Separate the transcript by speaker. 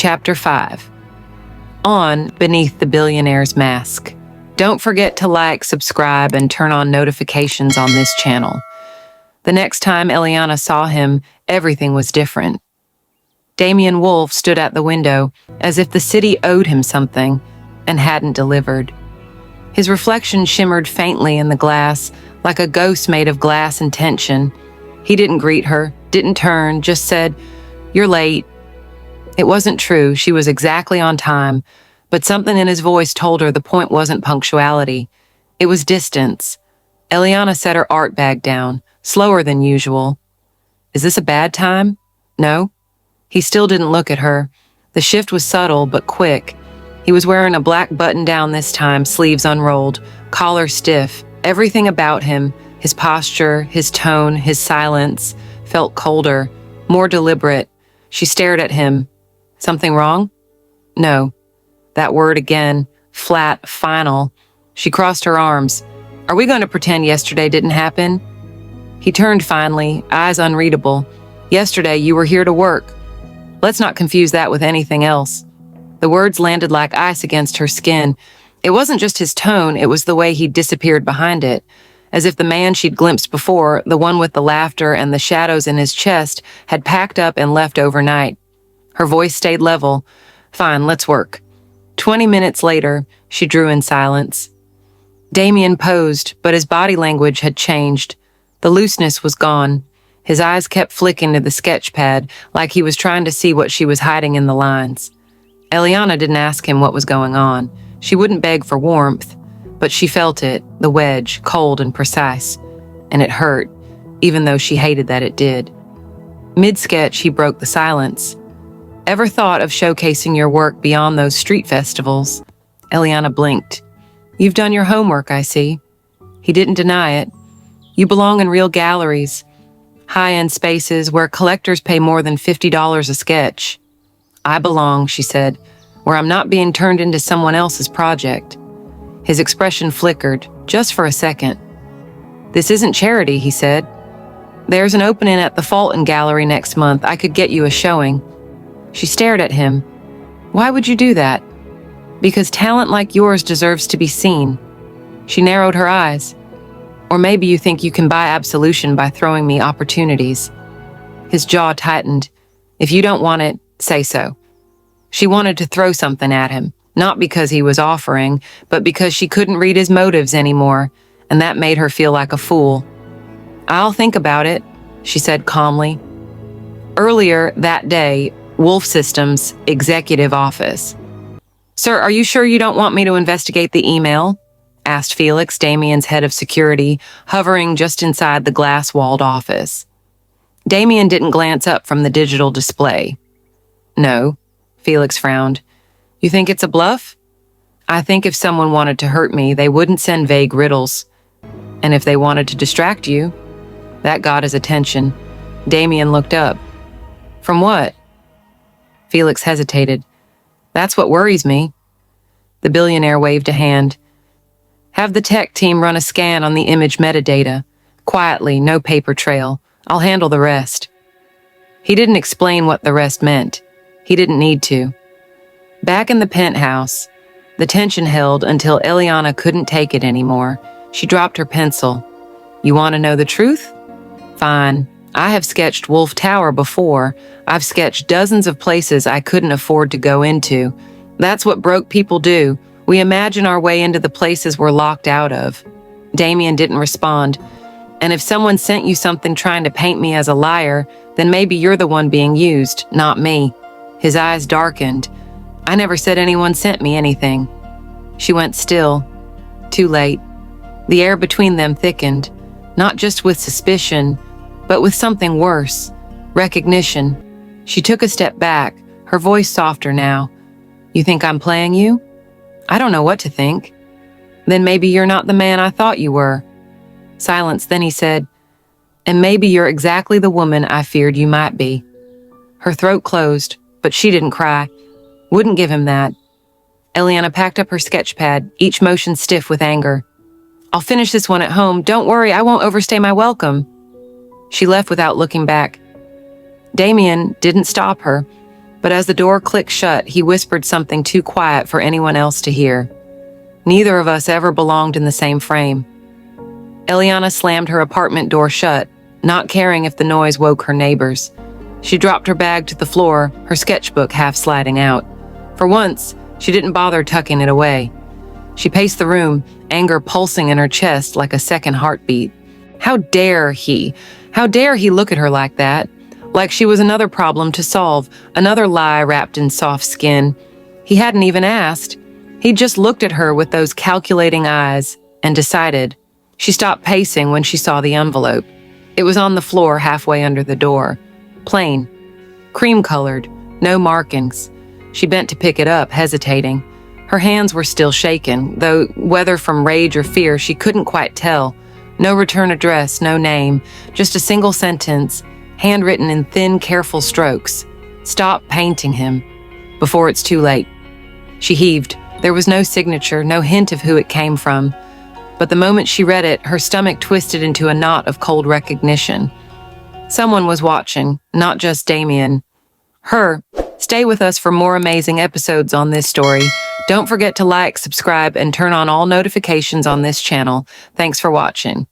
Speaker 1: Chapter 5. On Beneath the Billionaire's Mask. Don't forget to like, subscribe, and turn on notifications on this channel. The next time Elena saw him, everything was different. Damian Wolf stood at the window, as if the city owed him something, and hadn't delivered. His reflection shimmered faintly in the glass, like a ghost made of glass and tension. He didn't greet her, didn't turn, just said, "You're late." It wasn't true, she was exactly on time, but something in his voice told her the point wasn't punctuality. It was distance. Elena set her art bag down, slower than usual. "Is this a bad time?" "No." He still didn't look at her. The shift was subtle but quick. He was wearing a black button-down this time, sleeves unrolled, collar stiff. Everything about him, his posture, his tone, his silence, felt colder, more deliberate. She stared at him. "Something wrong?" "No." That word again, flat, final. She crossed her arms. "Are we going to pretend yesterday didn't happen?" He turned finally, eyes unreadable. "Yesterday you were here to work. Let's not confuse that with anything else." The words landed like ice against her skin. It wasn't just his tone, it was the way he disappeared behind it, as if the man she'd glimpsed before, the one with the laughter and the shadows in his chest, had packed up and left overnight. Her voice stayed level. "Fine, let's work." 20 minutes later, she drew in silence. Damian posed, but his body language had changed. The looseness was gone. His eyes kept flicking to the sketch pad, like he was trying to see what she was hiding in the lines. Elena didn't ask him what was going on. She wouldn't beg for warmth, but she felt it, the wedge, cold and precise. And it hurt, even though she hated that it did. Mid-sketch, he broke the silence. "Ever thought of showcasing your work beyond those street festivals?" Elena blinked. "You've done your homework, I see." He didn't deny it. "You belong in real galleries, high-end spaces where collectors pay more than $50 a sketch." "I belong," she said, "where I'm not being turned into someone else's project." His expression flickered, just for a second. "This isn't charity," he said. "There's an opening at the Fulton Gallery next month. I could get you a showing." She stared at him. "Why would you do that?" "Because talent like yours deserves to be seen." She narrowed her eyes. "Or maybe you think you can buy absolution by throwing me opportunities." His jaw tightened. "If you don't want it, say so." She wanted to throw something at him, not because he was offering, but because she couldn't read his motives anymore, and that made her feel like a fool. "I'll think about it," she said calmly. Earlier that day, Wolf Systems' executive office. "Sir, are you sure you don't want me to investigate the email?" asked Felix, Damian's head of security, hovering just inside the glass-walled office. Damian didn't glance up from the digital display. "No," Felix frowned. "You think it's a bluff?" "I think if someone wanted to hurt me, they wouldn't send vague riddles. And if they wanted to distract you," that got his attention. Damian looked up. "From what?" Felix hesitated. "That's what worries me." The billionaire waved a hand. "Have the tech team run a scan on the image metadata. Quietly, no paper trail. I'll handle the rest." He didn't explain what the rest meant. He didn't need to. Back in the penthouse, the tension held until Elena couldn't take it anymore. She dropped her pencil. "You want to know the truth? Fine. I have sketched Wolf Tower before. I've sketched dozens of places I couldn't afford to go into. That's what broke people do. We imagine our way into the places we're locked out of." Damian didn't respond. "And if someone sent you something trying to paint me as a liar, then maybe you're the one being used, not me." His eyes darkened. "I never said anyone sent me anything." She went still. Too late. The air between them thickened, not just with suspicion, but with something worse, recognition. She took a step back, her voice softer now. "You think I'm playing you?" "I don't know what to think." "Then maybe you're not the man I thought you were." Silence, then he said, "And maybe you're exactly the woman I feared you might be." Her throat closed, but she didn't cry. Wouldn't give him that. Elena packed up her sketch pad, each motion stiff with anger. "I'll finish this one at home. Don't worry, I won't overstay my welcome." She left without looking back. Damian didn't stop her. But as the door clicked shut, he whispered something too quiet for anyone else to hear. Neither of us ever belonged in the same frame. Eliana slammed her apartment door shut, not caring if the noise woke her neighbors. She dropped her bag to the floor, her sketchbook half sliding out. For once, she didn't bother tucking it away. She paced the room, anger pulsing in her chest like a second heartbeat. How dare he? How dare he look at her like that? Like she was another problem to solve, another lie wrapped in soft skin. He hadn't even asked. He'd just looked at her with those calculating eyes and decided. She stopped pacing when she saw the envelope. It was on the floor halfway under the door. Plain. Cream-colored. No markings. She bent to pick it up, hesitating. Her hands were still shaken, though whether from rage or fear she couldn't quite tell. No return address, no name, just a single sentence, handwritten in thin, careful strokes. Stop painting him before it's too late. She heaved. There was no signature, no hint of who it came from. But the moment she read it, her stomach twisted into a knot of cold recognition. Someone was watching, not just Damian. Her. Stay with us for more amazing episodes on this story. Don't forget to like, subscribe, and turn on all notifications on this channel. Thanks for watching.